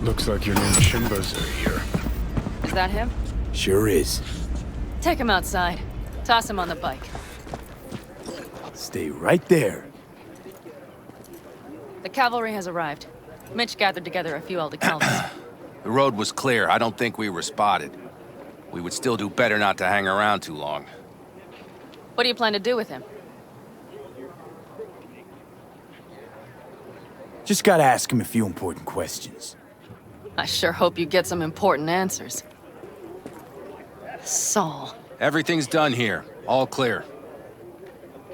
Looks like your new Shimbas are here. Is that him? Sure is. Take him outside. Toss him on the bike. Stay right there. The cavalry has arrived. Mitch gathered together a few Aldecaldos. The road was clear. I don't think we were spotted. We would still do better not to hang around too long. What do you plan to do with him? Just gotta ask him a few important questions. I sure hope you get some important answers. Saul. Everything's done here. All clear.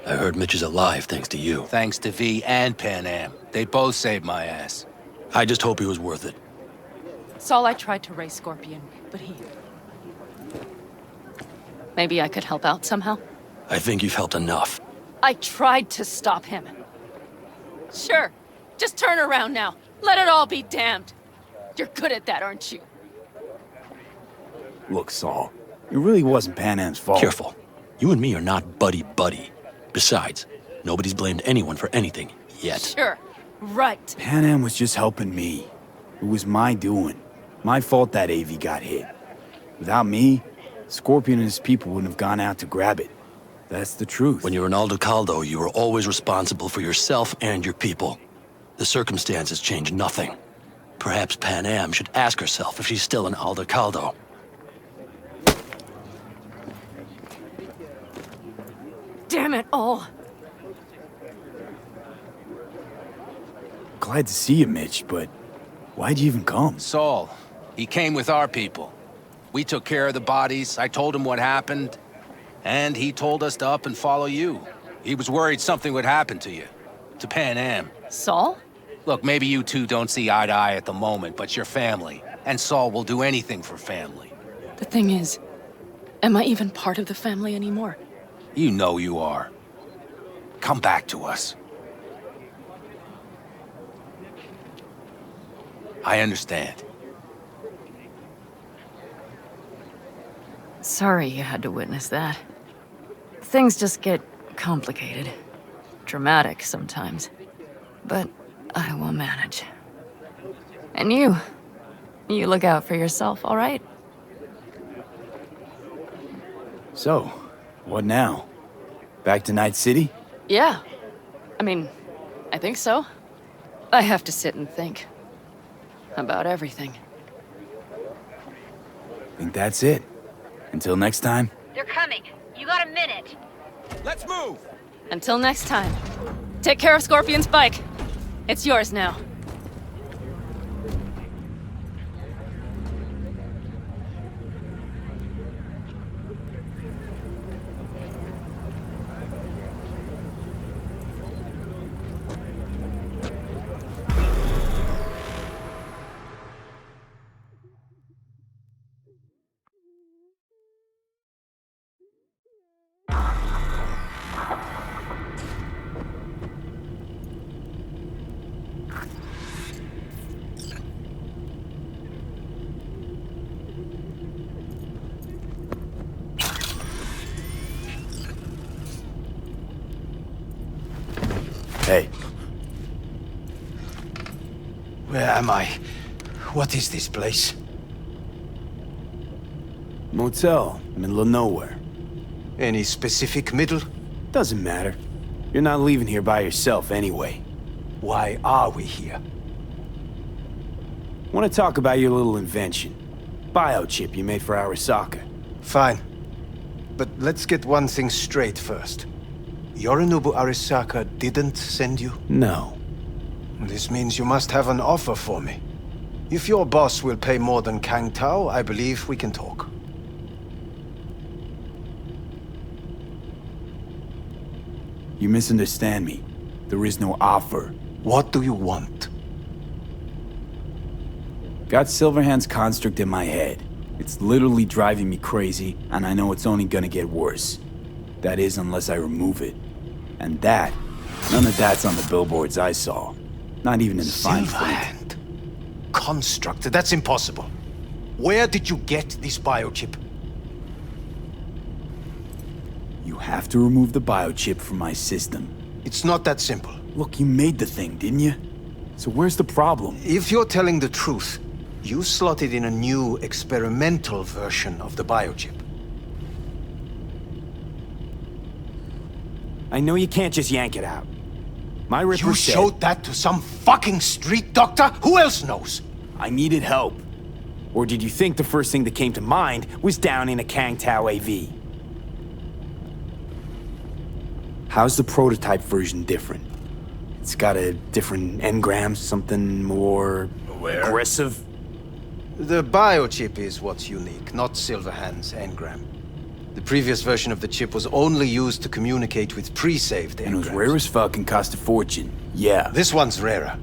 I heard Mitch is alive thanks to you. Thanks to V and Panam. They both saved my ass. I just hope he was worth it. Saul, I tried to raise Scorpion, but he... Maybe I could help out somehow? I think you've helped enough. I tried to stop him. Sure. Just turn around now. Let it all be damned. You're good at that, aren't you? Look, Saul, it really wasn't Panam's fault. Careful. You and me are not buddy-buddy. Besides, nobody's blamed anyone for anything, yet. Sure. Right. Panam was just helping me. It was my doing. My fault that AV got hit. Without me, Scorpion and his people wouldn't have gone out to grab it. That's the truth. When you're an Aldecaldo, you are always responsible for yourself and your people. The circumstances change nothing. Perhaps Panam should ask herself if she's still an Aldecaldo. Damn it all. Glad to see you, Mitch, but why'd you even come? Saul, he came with our people. We took care of the bodies. I told him what happened. And he told us to up and follow you. He was worried something would happen to you. To Panam. Saul? Look, maybe you two don't see eye to eye at the moment, but you're family. And Saul will do anything for family. The thing is, am I even part of the family anymore? You know you are. Come back to us. I understand. Sorry you had to witness that. Things just get complicated. Dramatic sometimes. But I will manage. And you look out for yourself, all right? So, what now? Back to Night City? Yeah. I mean, I think so. I have to sit and think. About everything. Think that's it. Until next time? They're coming. You got a minute. Let's move! Until next time. Take care of Scorpion's bike. It's yours now. Hey. Where am I? What is this place? Motel, middle of nowhere. Any specific middle? Doesn't matter. You're not leaving here by yourself anyway. Why are we here? Want to talk about your little invention. Biochip you made for Arasaka. Fine. But let's get one thing straight first. Yorinobu Arasaka didn't send you? No. This means you must have an offer for me. If your boss will pay more than Kang Tao, I believe we can talk. You misunderstand me. There is no offer. What do you want? Got Silverhand's construct in my head. It's literally driving me crazy, and I know it's only gonna get worse. That is, unless I remove it. And none of that's on the billboards I saw. Not even in the fine print. Silverhand. Construct, that's impossible. Where did you get this biochip? You have to remove the biochip from my system. It's not that simple. Look, you made the thing, didn't you? So where's the problem? If you're telling the truth, You slotted in a new experimental version of the biochip. I know you can't just yank it out. My Ripper You said showed that to some fucking street doctor? Who else knows? I needed help. Or did you think the first thing that came to mind was down in a Kang Tao AV? How's the prototype version different? It's got a different engram, something more aggressive? The biochip is what's unique, not Silverhand's engram. The previous version of the chip was only used to communicate with pre-saved engrams. And it was rare as fuck and cost a fortune. Yeah. This one's rarer.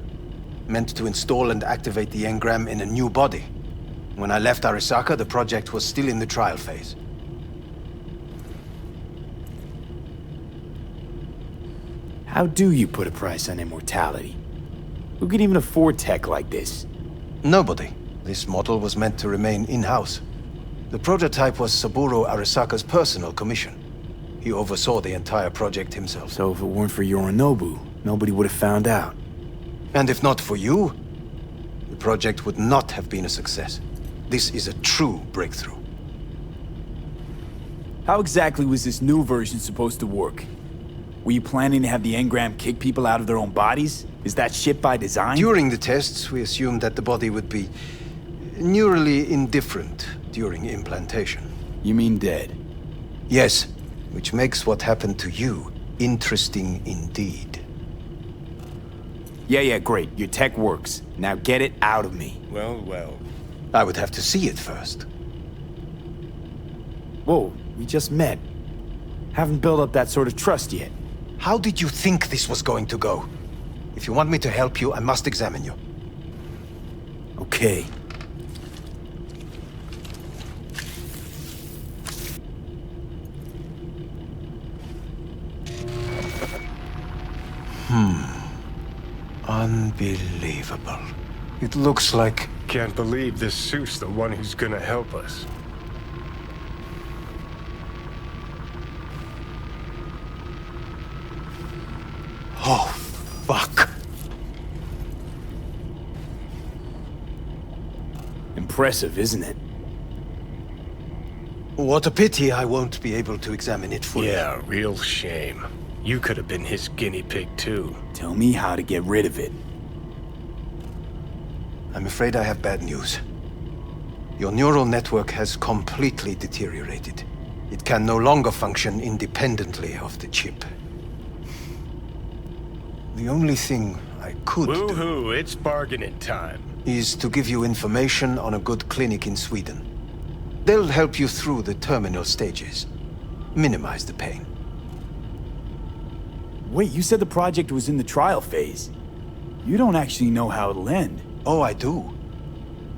Meant to install and activate the engram in a new body. When I left Arasaka, the project was still in the trial phase. How do you put a price on immortality? Who could even afford tech like this? Nobody. This model was meant to remain in-house. The prototype was Saburo Arasaka's personal commission. He oversaw the entire project himself. So if it weren't for Yorinobu, nobody would have found out. And if not for you, the project would not have been a success. This is a true breakthrough. How exactly was this new version supposed to work? Were you planning to have the engram kick people out of their own bodies? Is that shit by design? During the tests, we assumed that the body would be neurally indifferent during implantation. You mean dead? Yes, which makes what happened to you interesting indeed. Yeah, great. Your tech works. Now get it out of me. Well. I would have to see it first. Whoa, we just met. Haven't built up that sort of trust yet. How did you think this was going to go? If you want me to help you, I must examine you. Okay. Unbelievable. It looks like... Can't believe this suit's the one who's gonna help us. Oh, fuck. Impressive, isn't it? What a pity I won't be able to examine it fully. Yeah, real shame. You could have been his guinea pig too. Tell me how to get rid of it. I'm afraid I have bad news. Your neural network has completely deteriorated. It can no longer function independently of the chip. The only thing I could do Woohoo, it's bargaining time. is to give you information on a good clinic in Sweden. They'll help you through the terminal stages. Minimize the pain. Wait, you said the project was in the trial phase. You don't actually know how it'll end. Oh, I do.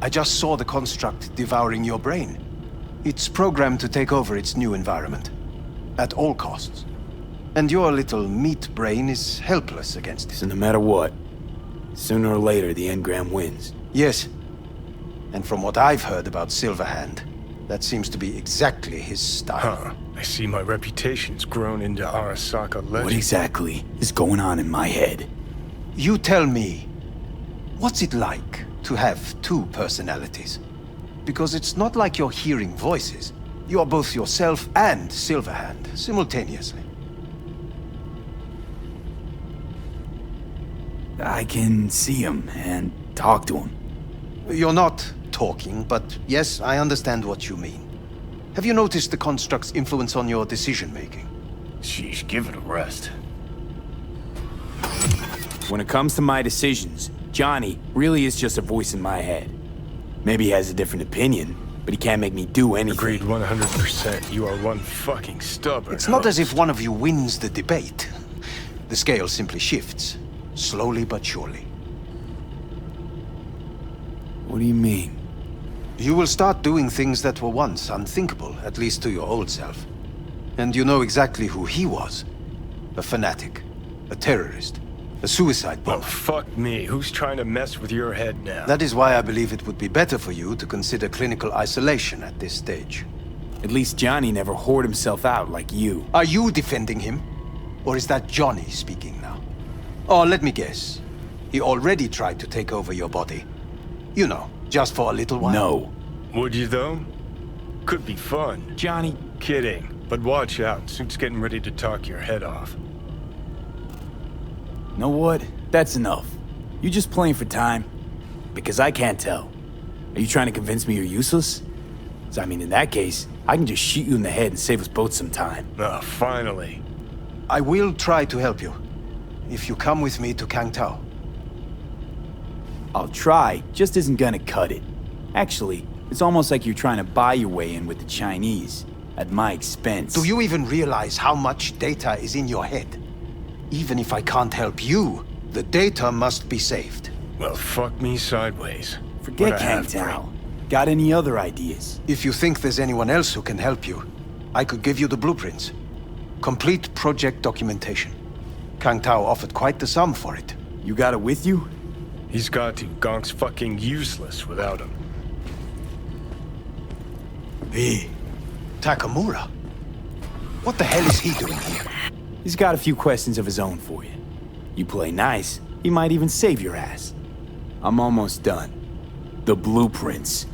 I just saw the construct devouring your brain. It's programmed to take over its new environment. At all costs. And your little meat brain is helpless against it. So no matter what, sooner or later the engram wins. Yes. And from what I've heard about Silverhand, that seems to be exactly his style. Huh. I see my reputation's grown into Arasaka legend. What exactly is going on in my head? You tell me, what's it like to have two personalities? Because it's not like you're hearing voices. You are both yourself and Silverhand, simultaneously. I can see him and talk to him. You're not talking, but yes, I understand what you mean. Have you noticed the construct's influence on your decision-making? Sheesh, give it a rest. When it comes to my decisions, Johnny really is just a voice in my head. Maybe he has a different opinion, but he can't make me do anything. Agreed 100%. You are one fucking stubborn It's not as host. if one of you wins the debate. The scale simply shifts, slowly but surely. What do you mean? You will start doing things that were once unthinkable, at least to your old self. And you know exactly who he was. A fanatic, a terrorist, a suicide Well, bomber. fuck me. Who's trying to mess with your head now? That is why I believe it would be better for you to consider clinical isolation at this stage. At least Johnny never whored himself out like you. Are you defending him? Or is that Johnny speaking now? Oh, let me guess. He already tried to take over your body. You know, Just for a little while? No. Would you, though? Could be fun. Johnny, Kidding. But watch out. Suit's getting ready to talk your head off. know what? That's enough. You just playing for time? Because I can't tell. Are you trying to convince me you're useless? 'Cause I mean, in that case, I can just shoot you in the head and save us both some time. Ah, finally. I will try to help you. If you come with me to Kangtao. I'll try, just isn't gonna cut it. Actually, it's almost like you're trying to buy your way in with the Chinese, at my expense. Do you even realize how much data is in your head? Even if I can't help you, the data must be saved. Well, fuck me sideways. Forget What a half-breed. Kangtao. Got any other ideas? If you think there's anyone else who can help you, I could give you the blueprints. Complete project documentation. Kangtao offered quite the sum for it. You got it with you? He's got to. Gonk's fucking useless without him. V. Takamura? What the hell is he doing here? He's got a few questions of his own for you. You play nice, he might even save your ass. I'm almost done. The blueprints.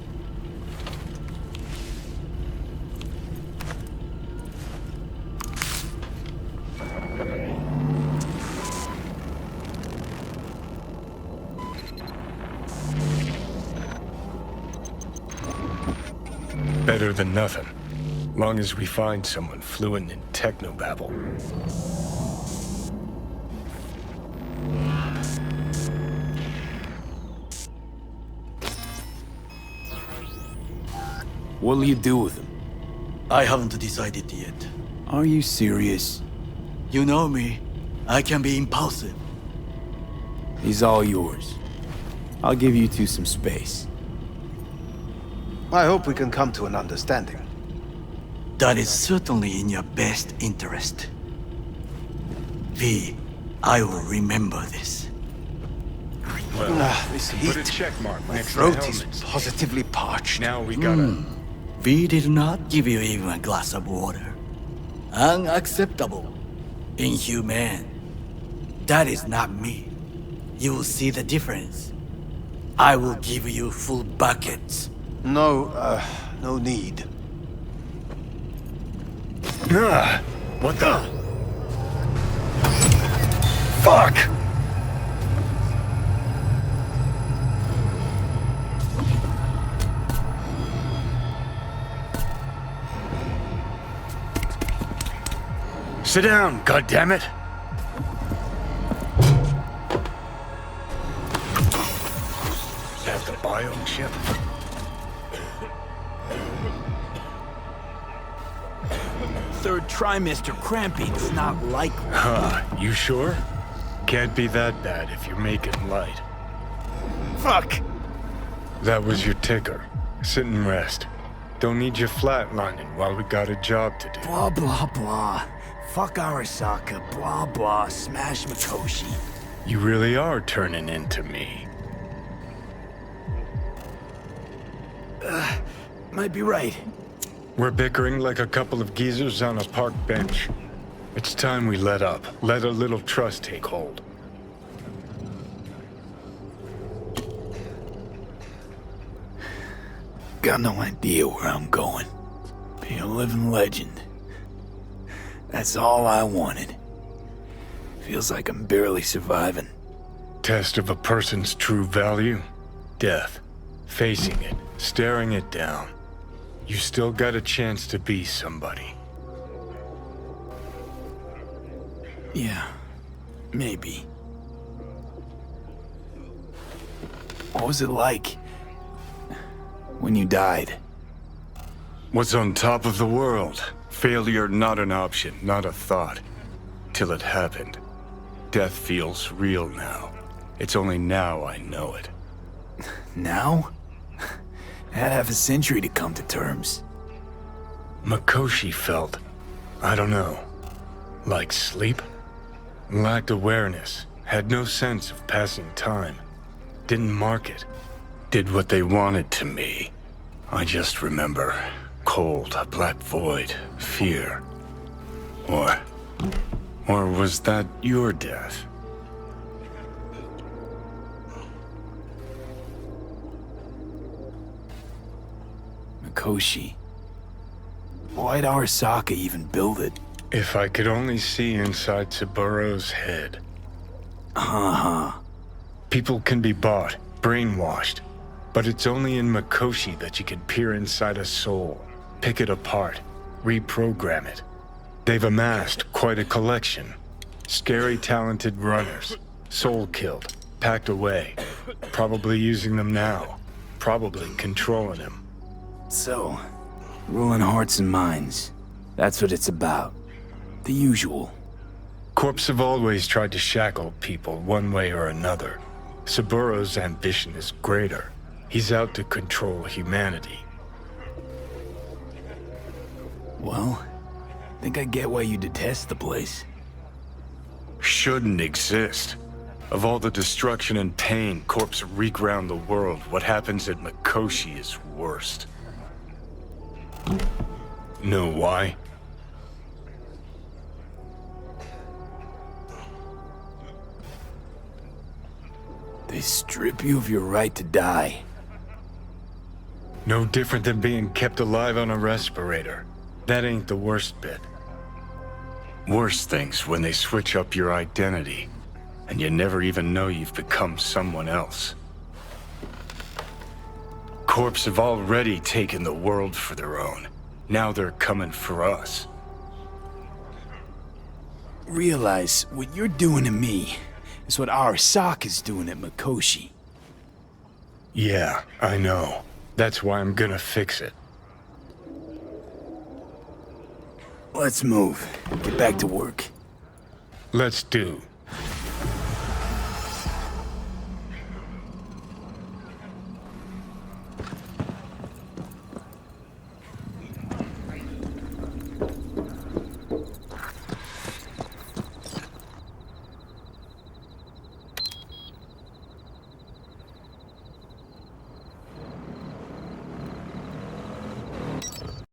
Better than nothing. Long as we find someone fluent in technobabble. What'll you do with him? I haven't decided yet. Are you serious? You know me. I can be impulsive. He's all yours. I'll give you two some space. I hope we can come to an understanding. That is certainly in your best interest. V, I will remember this. This Put a heat. check mark My next to the throat is helmets. positively parched. Now we gotta... V did not give you even a glass of water. Unacceptable. Inhumane. That is not me. You will see the difference. I will give you full buckets. No, no need. What the... Fuck! Sit down, goddammit! Is that the biome ship? Third trimester cramping's not likely. Huh, you sure? Can't be that bad if you're making light. Fuck! That was your ticker. Sit and rest. Don't need you flatlining while we got a job to do. Blah, blah, blah. Fuck Arasaka, blah, blah, smash Mikoshi. You really are turning into me. Might be right. We're bickering like a couple of geezers on a park bench. It's time we let up. Let a little trust take hold. Got no idea where I'm going. Be a living legend. That's all I wanted. Feels like I'm barely surviving. Test of a person's true value? Death. Facing it. Staring it down. You still got a chance to be somebody. Yeah, maybe. What was it like when you died? What's on top of the world? Failure not an option, not a thought. Till it happened. Death feels real now. It's only now I know it. Now? Had half a century to come to terms. Mikoshi felt, I don't know, like sleep? Lacked awareness, had no sense of passing time. Didn't mark it. Did what they wanted to me. I just remember cold, black void, fear. Or was that your death? Makoshi. Why'd Arasaka even build it? If I could only see inside Saburo's head. People can be bought, brainwashed, but it's only in Makoshi that you can peer inside a soul, pick it apart, reprogram it. They've amassed quite a collection. Scary talented runners, soul killed, packed away, probably using them now, probably controlling him. So, ruling hearts and minds. That's what it's about. The usual. Corps have always tried to shackle people one way or another. Saburo's ambition is greater. He's out to control humanity. Well, think I get why you detest the place. Shouldn't exist. Of all the destruction and pain Corps wreak round the world, what happens at Makoshi is worst. Know why? They strip you of your right to die. No different than being kept alive on a respirator. That ain't the worst bit. Worse things when they switch up your identity, and you never even know you've become someone else. Corps have already taken the world for their own. Now they're coming for us. Realize what you're doing to me is what Arasaka's doing at Makoshi. Yeah, I know. That's why I'm gonna fix it. Let's move. Get back to work. Let's do.